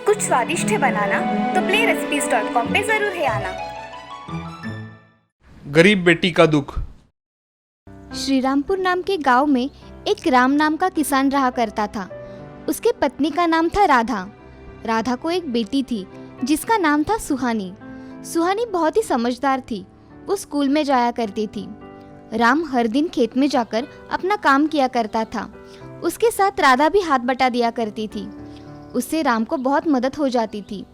कुछ स्वादिष्ट है बनाना तो playrecipes.com पे जरूर है आना। गरीब बेटी का दुख। श्रीरामपुर नाम के गांव में एक राम नाम का किसान रहा करता था। उसके पत्नी का नाम था राधा। राधा को एक बेटी थी जिसका नाम था सुहानी। सुहानी बहुत ही समझदार थी। वो स्कूल में जाया करती थी। राम हर दिन खेत में जाकर अपना काम किया करता था। उसके साथ राधा भी हाथ बटा दिया करती थी। उससे राम को बहुत मदद हो जाती थी।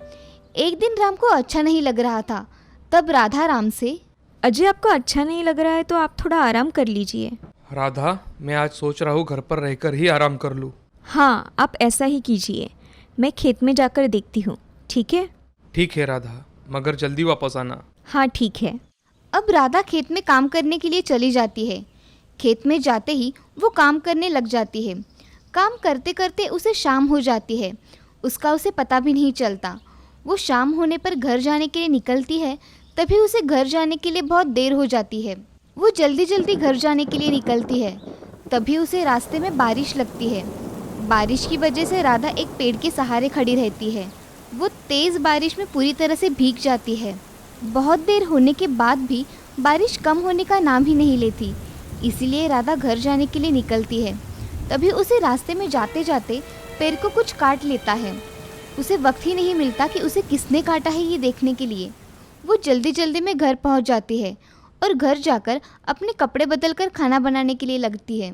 एक दिन राम को अच्छा नहीं लग रहा था। तब राधा राम से, अजय आपको अच्छा नहीं लग रहा है तो आप थोड़ा आराम कर लीजिए। राधा, मैं आज सोच रहा हूँ घर पर रहकर ही आराम कर लूँ। हाँ, आप ऐसा ही कीजिए। मैं खेत में जाकर देखती हूँ, ठीक है? ठीक है राधा, मगर जल्दी वापस आना। हाँ ठीक है। अब राधा खेत में काम करने के लिए चली जाती है। खेत में जाते ही वो काम करने लग जाती है। काम करते करते उसे शाम हो जाती है। उसका उसे पता भी नहीं चलता। वो शाम होने पर घर जाने के लिए निकलती है। तभी उसे घर जाने के लिए बहुत देर हो जाती है। वो जल्दी जल्दी घर जाने के लिए निकलती है। तभी उसे रास्ते में बारिश लगती है। बारिश की वजह से राधा एक पेड़ के सहारे खड़ी रहती है। वो तेज़ बारिश में पूरी तरह से भीग जाती है। बहुत देर होने के बाद भी बारिश कम होने का नाम ही नहीं लेती। इसीलिए राधा घर जाने के लिए निकलती है। तभी उसे रास्ते में जाते जाते पैर को कुछ काट लेता है। उसे वक्त ही नहीं मिलता कि उसे किसने काटा है ये देखने के लिए। वो जल्दी जल्दी में घर पहुंच जाती है और घर जाकर अपने कपड़े बदलकर खाना बनाने के लिए लगती है।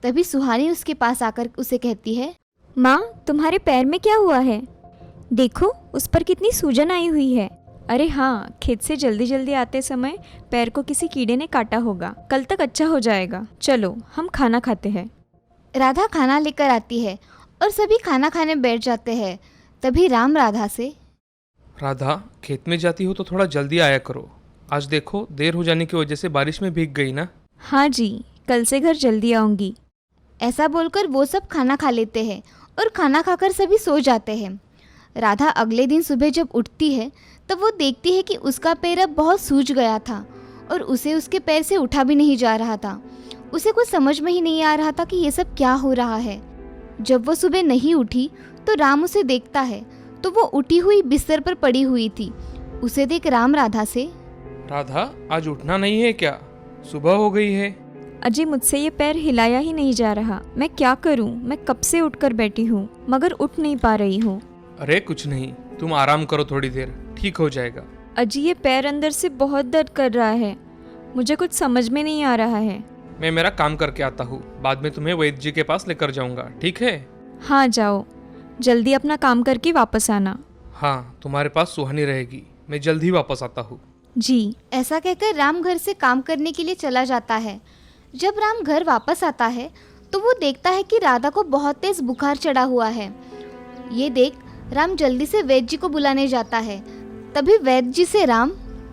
तभी सुहानी उसके पास आकर उसे कहती है, माँ, तुम्हारे पैर में क्या हुआ है? देखो, उस पर कितनी सूजन आई हुई है। अरे हाँ, खेत से जल्दी जल्दी आते समय पैर को किसी कीड़े ने काटा होगा। कल तक अच्छा हो जाएगा। चलो हम खाना खाते हैं। राधा खाना लेकर आती है और सभी खाना खाने बैठ जाते हैं। तभी राम राधा से, राधा, खेत में जाती हो तो थोड़ा जल्दी आया करो। आज देखो, देर हो जाने की वजह से बारिश में भीग गई ना। हाँ जी, कल से घर जल्दी आऊँगी। ऐसा बोलकर वो सब खाना खा लेते हैं और खाना खाकर सभी सो जाते हैं। राधा अगले दिन सुबह जब उठती है तब वो देखती है कि उसका पैर अब बहुत सूज गया था और उसे उसके पैर से उठा भी नहीं जा रहा था। उसे कुछ समझ में ही नहीं आ रहा था कि ये सब क्या हो रहा है। जब वो सुबह नहीं उठी तो राम उसे देखता है तो वो उठी हुई बिस्तर पर पड़ी हुई थी। उसे देख राम राधा से, राधा, आज उठना नहीं है क्या? सुबह हो गई है। अजय, मुझसे ये पैर हिलाया ही नहीं जा रहा। मैं क्या करूं? मैं कब से उठकर बैठी हूँ मगर उठ नहीं पा रही हूँ। अरे कुछ नहीं, तुम आराम करो, थोड़ी देर ठीक हो जाएगा। अजय, ये पैर अंदर से बहुत दर्द कर रहा है। मुझे कुछ समझ में नहीं आ रहा है। मैं मेरा काम करके आता हूँ, बाद में तुम्हें वैद्य जी के पास लेकर जाऊंगा, ठीक है? हाँ जाओ, जल्दी अपना काम करके वापस आना। हाँ, तुम्हारे पास सुहानी रहेगी। मैं जल्द ही वापस आता हूँ। जी। ऐसा कहकर राम घर से काम करने के लिए चला जाता है। जब राम घर वापस आता है तो वो देखता है कि राधा को बहुत तेज बुखार चढ़ा हुआ है। ये देख राम जल्दी से वैद्य जी को बुलाने जाता है। तभी वैद्य जी से राम,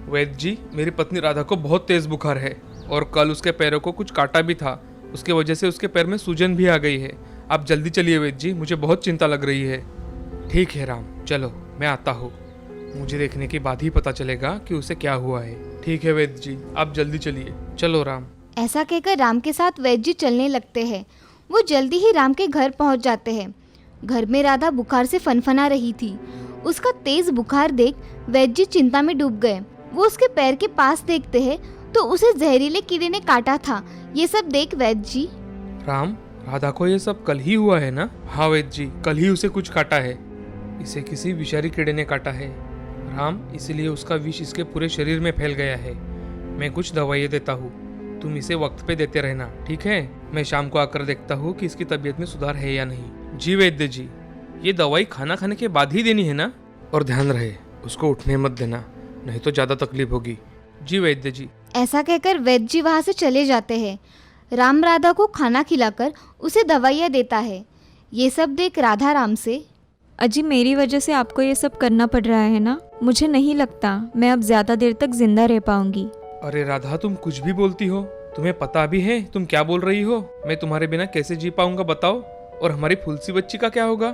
वैद्य जी, मेरी पत्नी राधा को बहुत तेज बुखार है और कल उसके पैरों को कुछ काटा भी था। उसके वजह से उसके पैर में सूजन भी आ गई है। आप जल्दी चलिए वैद्य जी, मुझे बहुत चिंता लग रही है। ठीक है राम, चलो मैं आता हूँ। मुझे देखने के बाद ही पता चलेगा कि उसे क्या हुआ है। ठीक है वैद्य जी, आप जल्दी चलिए। चलो राम। ऐसा कहकर राम के साथ वैद्य जी चलने लगते हैं। वो जल्दी ही राम के घर पहुंच जाते हैं। घर में राधा बुखार से फनफना रही थी। उसका तेज बुखार देख वैद्य जी चिंता में डूब गए। वो उसके पैर के पास देखते हैं तो उसे जहरीले कीड़े ने काटा था। ये सब देख वैद्य जी, राम, राधा को ये सब कल ही हुआ है ना? हाँ वैद्य जी, कल ही उसे कुछ काटा है। इसे किसी विषारी कीड़े ने काटा है राम, इसीलिए उसका विष इसके पूरे शरीर में फैल गया है। मैं कुछ दवाइयाँ देता हूँ, तुम इसे वक्त पे देते रहना, ठीक है? मैं शाम को आकर देखता हूँ कि इसकी तबीयत में सुधार है या नहीं। जी वैद्य जी, ये दवाई खाना खाने के बाद ही देनी है ना? और ध्यान रहे, उसको उठने मत देना, नहीं तो ज़्यादा तकलीफ होगी। जी वैद्य जी। ऐसा कहकर वैद्य जी वहाँ से चले जाते हैं। राम राधा को खाना खिलाकर उसे दवाइयाँ देता है। ये सब देख राधा राम से, अजी, मेरी वजह से आपको ये सब करना पड़ रहा है ना? मुझे नहीं लगता मैं अब ज़्यादा देर तक जिंदा रह पाऊंगी। अरे राधा, तुम कुछ भी बोलती हो। तुम्हें पता भी है तुम क्या बोल रही हो? मैं तुम्हारे बिना कैसे जी पाऊंगा बताओ? और हमारी फुलसी बच्ची का क्या होगा?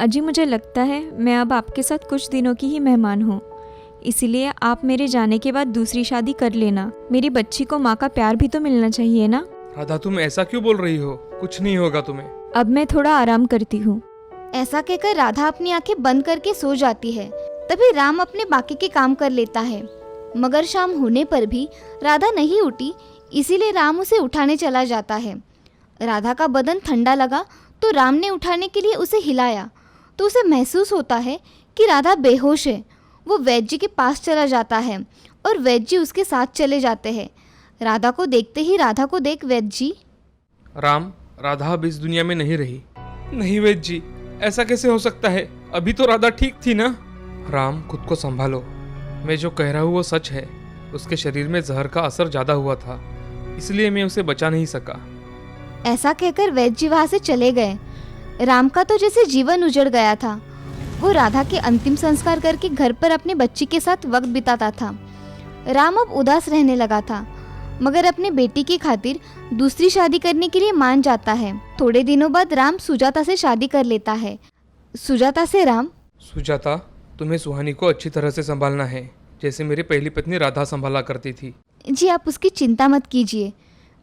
अजी, मुझे लगता है मैं अब आपके साथ कुछ दिनों की ही मेहमान हूँ, इसीलिए आप मेरे जाने के बाद दूसरी शादी कर लेना। मेरी बच्ची को माँ का प्यार भी तो मिलना चाहिए ना। राधा तुम ऐसा क्यों बोल रही हो? कुछ नहीं होगा तुम्हें। अब मैं थोड़ा आराम करती हूँ। ऐसा कहकर राधा अपनी आंखें बंद करके सो जाती है। तभी राम अपने बाकी के काम कर लेता है, मगर शाम होने पर भी राधा नहीं उठी, इसीलिए राम उसे उठाने चला जाता है। राधा का बदन ठंडा लगा तो राम ने उठाने के लिए उसे हिलाया तो उसे महसूस होता है कि राधा बेहोश है। वो वैद्य जी के पास चला जाता है और वैद्य जी उसके साथ चले जाते हैं। राधा को देखते ही राधा को देख वैद्य जी, राम, राधा अब इस दुनिया में नहीं रही। नहीं वैद्य जी, ऐसा कैसे हो सकता है? अभी तो राधा ठीक थी ना? राम, खुद को संभालो। मैं जो कह रहा हूँ वो सच है। उसके शरीर में जहर का असर ज़्यादा हुआ था, इसलिए मैं उसे बचा नहीं सका। ऐसा कहकर वैद्य जी वहाँ से चले गए। राम का तो जैसे जीवन उजड़ गया था। वो राधा के अंतिम संस्कार करके घर पर अपने बच्ची के साथ वक्त बिताता था। राम अब उदास रहने लगा था, मगर अपने बेटी की खातिर दूसरी शादी करने के लिए मान जाता है। थोड़े दिनों बाद राम सुजाता से शादी कर लेता है। सुजाता से राम, सुजाता, तुम्हें सुहानी को अच्छी तरह से संभालना है, जैसे मेरी पहली पत्नी राधा संभाला करती थी। जी आप उसकी चिंता मत कीजिए,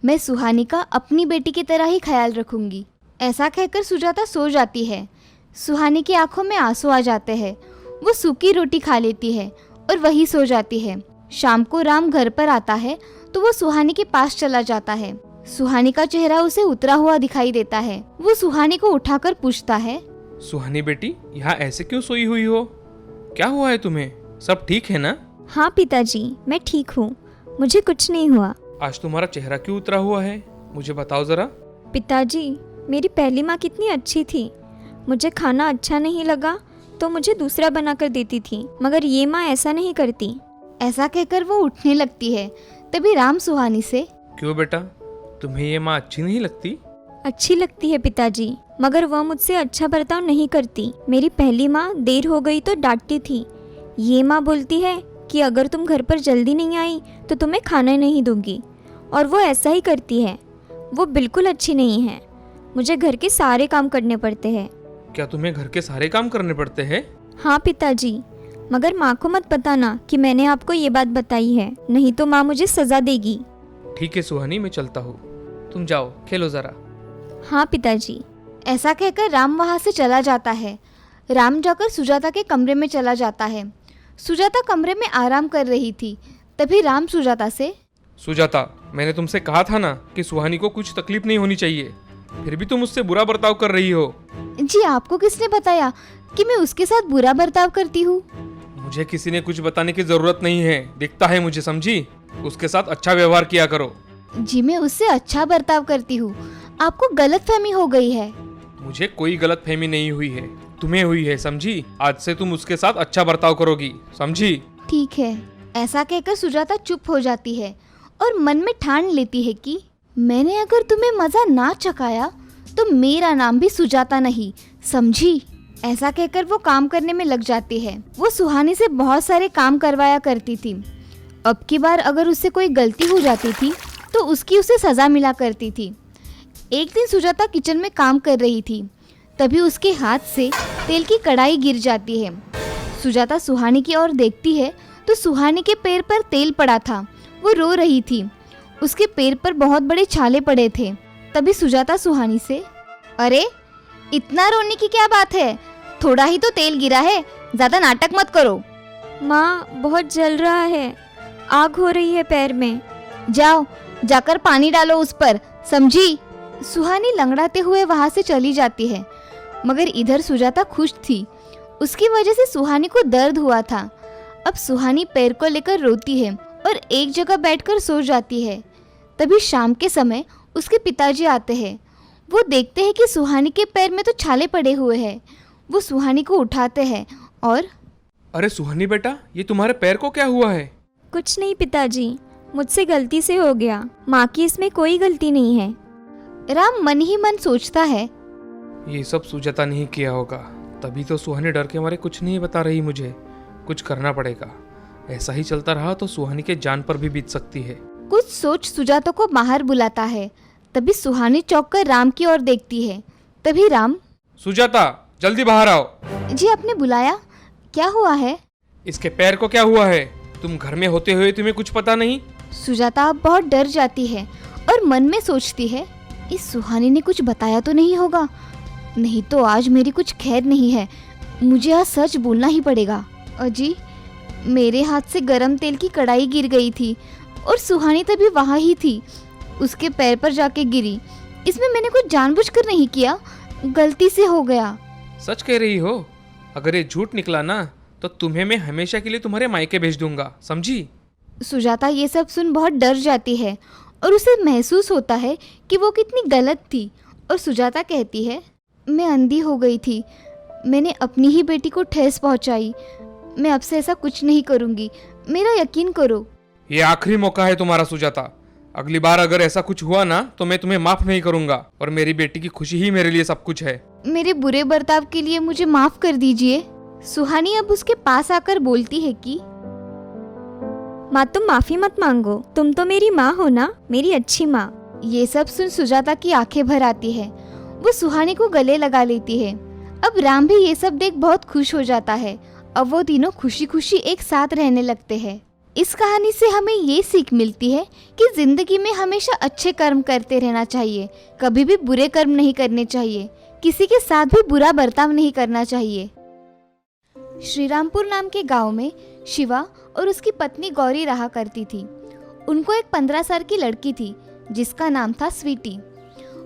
मैं सुहानी का अपनी बेटी की तरह ही ख्याल रखूंगी। ऐसा कहकर सुजाता सो जाती है। सुहानी की आंखों में आंसू आ जाते हैं। वो सूखी रोटी खा लेती है और वही सो जाती है। शाम को राम घर पर आता है तो वो सुहानी के पास चला जाता है। सुहानी का चेहरा उसे उतरा हुआ दिखाई देता है। वो सुहानी को उठाकर पूछता है, सुहानी बेटी, यहाँ ऐसे क्यों सोई हुई हो? क्या हुआ है तुम्हें? सब ठीक है ना? हाँ पिताजी, मैं ठीक हूँ, मुझे कुछ नहीं हुआ। आज तुम्हारा चेहरा क्यों उतरा हुआ है? मुझे बताओ जरा। पिताजी, मेरी पहली माँ कितनी अच्छी थी। मुझे खाना अच्छा नहीं लगा तो मुझे दूसरा बना कर देती थी, मगर ये माँ ऐसा नहीं करती। ऐसा कहकर वो उठने लगती है। तभी राम सुहानी से, क्यों बेटा, तुम्हें ये माँ अच्छी नहीं लगती? अच्छी लगती है पिताजी, मगर वह मुझसे अच्छा बर्ताव नहीं करती। मेरी पहली माँ देर हो गई तो डांटती थी। ये माँ बोलती है कि अगर तुम घर पर जल्दी नहीं आई तो तुम्हें खाना नहीं दूंगी, और वो ऐसा ही करती है। वो बिल्कुल अच्छी नहीं है। मुझे घर के सारे काम करने पड़ते हैं। क्या तुम्हें घर के सारे काम करने पड़ते हैं? हाँ पिताजी, मगर माँ को मत बताना कि मैंने आपको ये बात बताई है, नहीं तो माँ मुझे सजा देगी। ठीक है सुहानी, मैं चलता हूँ, तुम जाओ खेलो जरा। हाँ पिताजी। ऐसा कहकर राम वहाँ से चला जाता है। राम जाकर सुजाता के कमरे में चला जाता है। सुजाता कमरे में आराम कर रही थी। तभी राम सुजाता से, सुजाता, मैंने तुमसे कहा था ना कि सुहानी को कुछ तकलीफ नहीं होनी चाहिए, फिर भी तुम उससे बुरा बर्ताव कर रही हो। जी आपको किसने बताया कि मैं उसके साथ बुरा बर्ताव करती हूँ? मुझे किसी ने कुछ बताने की जरूरत नहीं है, दिखता है मुझे, समझी? उसके साथ अच्छा व्यवहार किया करो। जी मैं उससे अच्छा बर्ताव करती हूँ, आपको गलतफहमी हो गई है। मुझे कोई गलतफहमी नहीं हुई है, तुम्हें हुई है, समझी? आज से तुम उसके साथ अच्छा बर्ताव करोगी, समझी? ठीक है। ऐसा कहकर सुजाता चुप हो जाती है और मन में ठान लेती है कि मैंने अगर तुम्हें मजा ना चखाया तो मेरा नाम भी सुजाता नहीं, समझी? ऐसा कहकर वो काम करने में लग जाती है। वो सुहानी से बहुत सारे काम करवाया करती थी। अब की बार अगर उससे कोई गलती हो जाती थी तो उसकी उसे सजा मिला करती थी। एक दिन सुजाता किचन में काम कर रही थी, तभी उसके हाथ से तेल की कढ़ाई गिर जाती है। सुजाता सुहानी की ओर देखती है तो सुहानी के पैर पर तेल पड़ा था। वो रो रही थी, उसके पैर पर बहुत बड़े छाले पड़े थे। तभी सुजाता सुहानी से, अरे इतना रोने की क्या बात है, थोड़ा ही तो तेल गिरा है, ज़्यादा नाटक मत करो। माँ, बहुत जल रहा है, आग हो रही है पैर में। जाओ जाकर पानी डालो उस पर, समझी? सुहानी लंगड़ाते हुए वहाँ से चली जाती है। मगर इधर सुजाता खुश थी, उसकी वजह से सुहानी को दर्द हुआ था। अब सुहानी पैर को लेकर रोती है और एक जगह बैठकर सो जाती है। तभी शाम के समय उसके पिताजी आते हैं। वो देखते हैं कि सुहानी के पैर में तो छाले पड़े हुए हैं। वो सुहानी को उठाते हैं और, अरे सुहानी बेटा, ये तुम्हारे पैर को क्या हुआ है? कुछ नहीं पिताजी, मुझसे गलती से हो गया, माँ की इसमें कोई गलती नहीं है। राम मन ही मन सोचता है, ये सब सुजाता नहीं किया होगा, तभी तो सुहानी डर के मारे कुछ नहीं बता रही मुझे। कुछ करना पड़ेगा, ऐसा ही चलता रहा तो सुहानी के जान पर भी बीत सकती है। कुछ सोच सुजाता को बाहर बुलाता है। तभी सुहानी चौंक कर राम की ओर देखती है। तभी राम, सुजाता, जल्दी बाहर आओ। जी आपने बुलाया, क्या हुआ है? इसके पैर को क्या हुआ है? तुम घर में होते हुए तुम्हें कुछ पता नहीं? सुजाता अब बहुत डर जाती है और मन में सोचती है, इस सुहानी ने कुछ बताया तो नहीं होगा, नहीं तो आज मेरी कुछ खैर नहीं है, मुझे आज सच बोलना ही पड़ेगा। अजी, मेरे हाथ से गरम तेल की कढ़ाई गिर गई थी और सुहानी तभी वहाँ ही थी, उसके पैर पर जाके गिरी। इसमें मैंने कुछ जानबूझकर नहीं किया, गलती से हो गया। सच कह रही हो? अगर ये झूठ निकला ना तो तुम्हें मैं हमेशा के लिए तुम्हारे मायके भेज दूंगा, समझी? सुजाता ये सब सुन बहुत डर जाती है और उसे महसूस होता है कि वो कितनी गलत थी। और सुजाता कहती है, मैं अंधी हो गई थी, मैंने अपनी ही बेटी को ठेस पहुंचाई, मैं अब से ऐसा कुछ नहीं करूंगी, मेरा यकीन करो। ये आखिरी मौका है तुम्हारा सुजाता, अगली बार अगर ऐसा कुछ हुआ ना तो मैं तुम्हें माफ नहीं करूंगा और मेरी बेटी की खुशी ही मेरे लिए सब कुछ है। मेरे बुरे बर्ताव के लिए मुझे माफ कर दीजिए। सुहानी अब उसके पास आकर बोलती है कि माँ, तुम माफी मत मांगो, तुम तो मेरी माँ हो ना, मेरी अच्छी माँ। ये सब सुन सुजाता की आंखें भर आती है, वो सुहानी को गले लगा लेती है। अब राम भी ये सब देख बहुत खुश हो जाता है। अब वो तीनों खुशी खुशी एक साथ रहने लगते हैं। इस कहानी से हमें ये सीख मिलती है कि जिंदगी में हमेशा अच्छे कर्म करते रहना चाहिए, कभी भी बुरे कर्म नहीं करने चाहिए, किसी के साथ भी बुरा बर्ताव नहीं करना चाहिए। श्रीरामपुर नाम के गांव में शिवा और उसकी पत्नी गौरी रहा करती थी। उनको एक 15 साल की लड़की थी जिसका नाम था स्वीटी।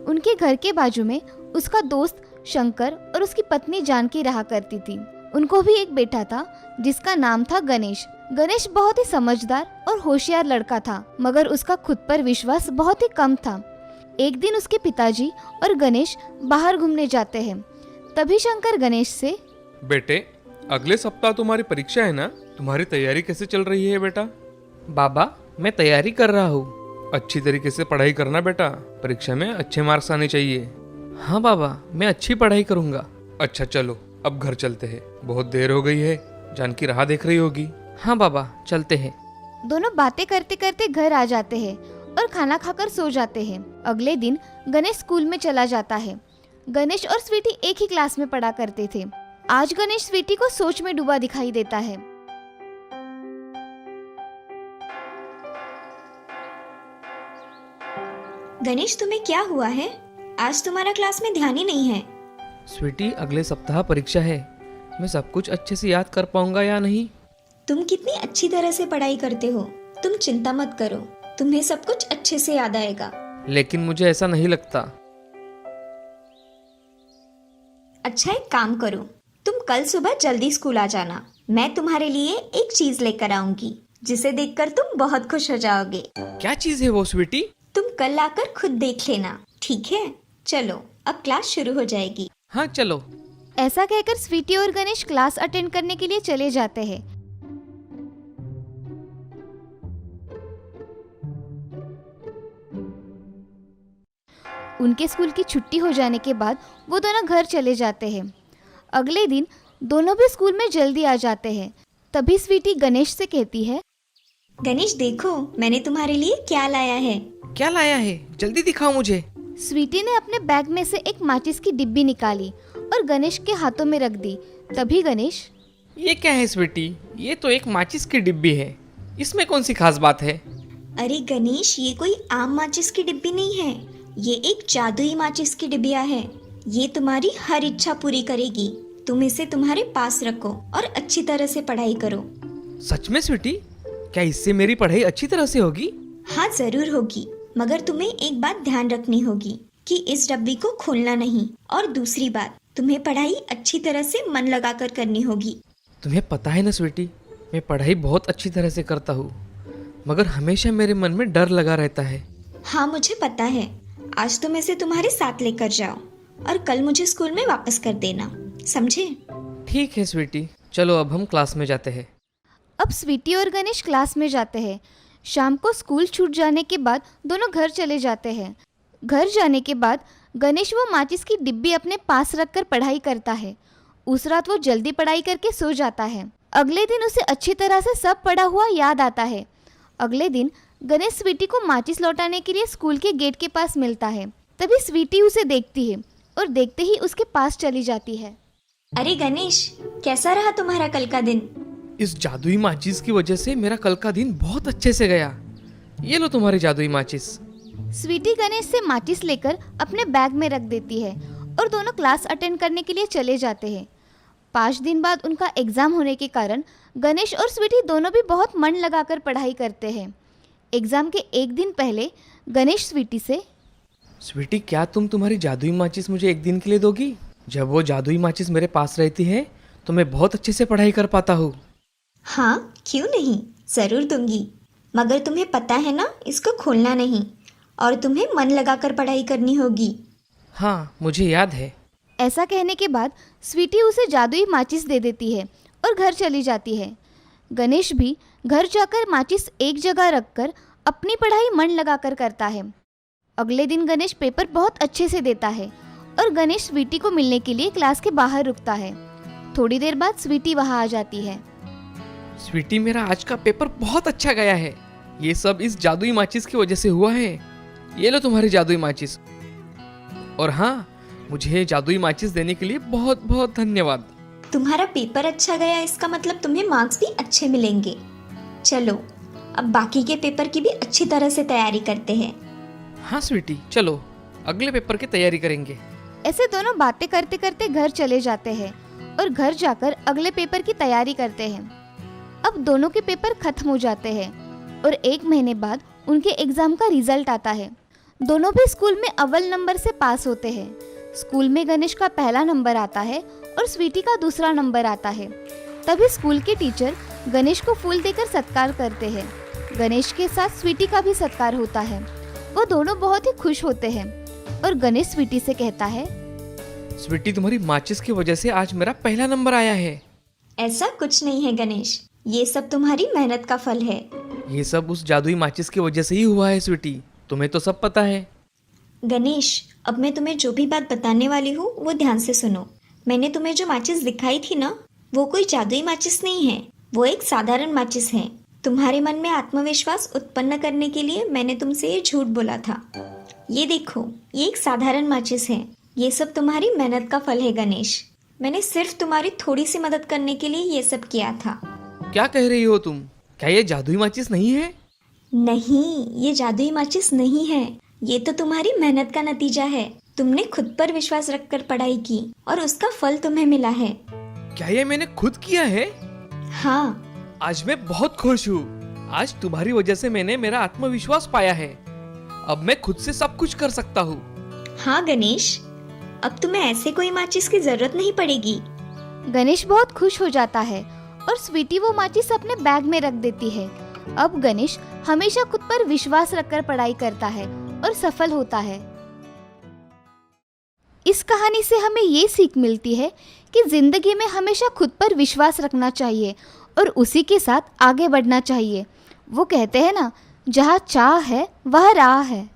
उनके घर के बाजू में उसका दोस्त शंकर और उसकी पत्नी जानकी रहा करती थी। उनको भी एक बेटा था जिसका नाम था गणेश। गणेश बहुत ही समझदार और होशियार लड़का था, मगर उसका खुद पर विश्वास बहुत ही कम था। एक दिन उसके पिताजी और गणेश बाहर घूमने जाते हैं। तभी शंकर गणेश से, बेटे, अगले सप्ताह तुम्हारी परीक्षा है ना, तुम्हारी तैयारी कैसे चल रही है बेटा? बाबा, मैं तैयारी कर रहा हूँ। अच्छी तरीके से पढ़ाई करना बेटा, परीक्षा में अच्छे मार्क्स आने चाहिए। हाँ बाबा, मैं अच्छी पढ़ाई करूँगा। अच्छा चलो अब घर चलते हैं, बहुत देर हो गई है, जानकी राह देख रही होगी। हाँ बाबा, चलते हैं। दोनों बातें करते करते घर आ जाते हैं और खाना खाकर सो जाते हैं। अगले दिन गणेश स्कूल में चला जाता है। गणेश और स्वीटी एक ही क्लास में पढ़ा करते थे। आज गणेश स्वीटी को सोच में डूबा दिखाई देता है। गणेश, तुम्हें क्या हुआ है? आज तुम्हारा क्लास में ध्यान ही नहीं है। स्वीटी, अगले सप्ताह परीक्षा है, मैं सब कुछ अच्छे से याद कर पाऊंगा या नहीं? तुम कितनी अच्छी तरह से पढ़ाई करते हो, तुम चिंता मत करो, तुम्हें सब कुछ अच्छे से याद आएगा। लेकिन मुझे ऐसा नहीं लगता। अच्छा, एक काम करो, तुम कल सुबह जल्दी स्कूल आ जाना। मैं तुम्हारे लिए एक चीज लेकर आऊंगी जिसे देखकर तुम बहुत खुश हो जाओगे। क्या चीज है वो स्वीटी? तुम कल आकर खुद देख लेना, ठीक है? चलो अब क्लास शुरू हो जाएगी। हाँ चलो। ऐसा कहकर स्वीटी और गणेश क्लास अटेंड करने के लिए चले जाते हैं। उनके स्कूल की छुट्टी हो जाने के बाद वो दोनों घर चले जाते हैं। अगले दिन दोनों भी स्कूल में जल्दी आ जाते हैं। तभी स्वीटी गणेश से कहती है, गणेश देखो, मैंने तुम्हारे लिए क्या लाया है। क्या लाया है? जल्दी दिखाओ मुझे। स्वीटी ने अपने बैग में से एक माचिस की डिब्बी निकाली और गणेश के हाथों में रख दी। तभी गणेश, ये क्या है स्वीटी? ये तो एक माचिस की डिब्बी है, इसमें कौन सी खास बात है? अरे गणेश, ये कोई आम माचिस की डिब्बी नहीं है, ये एक जादुई माचिस की डिबिया है। ये तुम्हारी हर इच्छा पूरी करेगी। तुम इसे तुम्हारे पास रखो और अच्छी तरह से पढ़ाई करो। सच में स्वीटी? क्या इससे मेरी पढ़ाई अच्छी तरह से होगी? हाँ जरूर होगी, मगर तुम्हें एक बात ध्यान रखनी होगी कि इस डब्बी को खोलना नहीं। और दूसरी बात, तुम्हें पढ़ाई अच्छी तरह से मन लगाकर करनी होगी। तुम्हें पता है ना स्वीटी, मैं पढ़ाई बहुत अच्छी तरह से करता हूँ, मगर हमेशा मेरे मन में डर लगा रहता है। हाँ मुझे पता है। आज तुम इसे तुम्हारे साथ लेकर जाओ और कल मुझे स्कूल में वापस कर देना, समझे? ठीक है स्वीटी, चलो अब हम क्लास में जाते हैं। अब स्वीटी और गणेश क्लास में जाते हैं। शाम को स्कूल छूट जाने के बाद दोनों घर चले जाते हैं। घर जाने के बाद गणेश वो माचिस की डिब्बी अपने पास रखकर पढ़ाई करता है। उस रात वो जल्दी पढ़ाई करके सो जाता है। अगले दिन उसे अच्छी तरह से सब पढ़ा हुआ याद आता है। अगले दिन गणेश स्वीटी को माचिस लौटाने के लिए स्कूल के गेट के पास मिलता है। तभी स्वीटी उसे देखती है और देखते ही उसके पास चली जाती है। अरे गणेश, कैसा रहा तुम्हारा कल का दिन? इस जादुई माचिस की वजह से मेरा कल का दिन बहुत अच्छे से गया। ये लो तुम्हारी जादुई माचिस। स्वीटी गणेश से माचिस लेकर अपने बैग में रख देती है और दोनों क्लास अटेंड करने के लिए चले जाते हैं। 5 दिन बाद उनका एग्ज़ाम होने के कारण गणेश और स्वीटी दोनों भी बहुत मन लगाकर पढ़ाई करते हैं। एग्ज़ाम के एक दिन पहले गणेश स्वीटी से, स्वीटी, क्या तुम तुम्हारी जादुई माचिस मुझे एक दिन के लिए दोगी? जब वो जादुई माचिस मेरे पास रहती है तो मैं बहुत अच्छे से पढ़ाई कर पाता हूँ। हाँ, क्यों नहीं, ज़रूर दूंगी। मगर तुम्हें पता है ना, इसको खोलना नहीं और तुम्हें मन लगाकर पढ़ाई करनी होगी। हाँ, मुझे याद है। ऐसा कहने के बाद स्वीटी उसे जादुई माचिस दे देती है और घर चली जाती है। गणेश भी घर जाकर माचिस एक जगह रखकर अपनी पढ़ाई मन लगाकर करता है। अगले दिन गणेश पेपर बहुत अच्छे से देता है और गणेश स्वीटी को मिलने के लिए क्लास के बाहर रुकता है। थोड़ी देर बाद स्वीटी वहाँ आ जाती है। स्वीटी, मेरा आज का पेपर बहुत अच्छा गया है। ये सब इस जादुई माचिस की वजह से हुआ है। ये लो तुम्हारी जादुई माचिस। और हाँ, मुझे जादुई माचिस देने के लिए बहुत बहुत धन्यवाद। तुम्हारा पेपर अच्छा गया, इसका मतलब तुम्हें मार्क्स भी अच्छे मिलेंगे। चलो, अब बाकी के पेपर की भी अच्छी तरह से तैयारी करते हैं। हाँ स्वीटी, चलो अगले पेपर की तैयारी करेंगे। ऐसे दोनों बातें करते करते घर चले जाते हैं और घर जाकर अगले पेपर की तैयारी करते हैं। अब दोनों के पेपर खत्म हो जाते हैं और 1 महीने बाद उनके एग्ज़ाम का रिजल्ट आता है। दोनों भी स्कूल में अव्वल नंबर से पास होते हैं। स्कूल में गणेश का पहला नंबर आता है और स्वीटी का दूसरा नंबर आता है। तभी स्कूल के टीचर गणेश को फूल देकर सत्कार करते हैं। गणेश के साथ स्वीटी का भी सत्कार होता है। वो दोनों बहुत ही खुश होते हैं और गणेश स्वीटी से कहता है, स्वीटी, तुम्हारी माचिस की वजह से आज मेरा पहला नंबर आया है। ऐसा कुछ नहीं है गणेश, ये सब तुम्हारी मेहनत का फल है। ये सब उस जादुई माचिस की वजह से ही हुआ है स्वीटी, तुम्हें तो सब पता है। गणेश, अब मैं तुम्हें जो भी बात बताने वाली हूँ वो ध्यान से सुनो। मैंने तुम्हें जो माचिस दिखाई थी ना, वो कोई जादुई माचिस नहीं है, वो एक साधारण माचिस है। तुम्हारे मन में आत्मविश्वास उत्पन्न करने के लिए मैंने तुमसे ये झूठ बोला था। ये देखो, ये एक साधारण माचिस है। ये सब तुम्हारी मेहनत का फल है गणेश। मैंने सिर्फ तुम्हारी थोड़ी सी मदद करने के लिए ये सब किया था। क्या कह रही हो तुम? क्या ये जादुई माचिस नहीं है? नहीं, ये जादुई माचिस नहीं है। ये तो तुम्हारी मेहनत का नतीजा है। तुमने खुद पर विश्वास रखकर पढ़ाई की और उसका फल तुम्हें मिला है। क्या ये मैंने खुद किया है? हाँ। आज मैं बहुत खुश हूँ। आज तुम्हारी वजह से मैंने मेरा आत्मविश्वास पाया है। अब मैं खुद से सब कुछ कर सकता हूँ। हाँ गणेश, अब तुम्हें ऐसे कोई माचिस की जरूरत नहीं पड़ेगी। गणेश बहुत खुश हो जाता है और स्वीटी वो माचिस अपने बैग में रख देती है। अब गणेश हमेशा खुद पर विश्वास रखकर पढ़ाई करता है और सफल होता है। इस कहानी से हमें ये सीख मिलती है कि जिंदगी में हमेशा खुद पर विश्वास रखना चाहिए और उसी के साथ आगे बढ़ना चाहिए। वो कहते हैं ना, जहाँ चाह है वह राह है।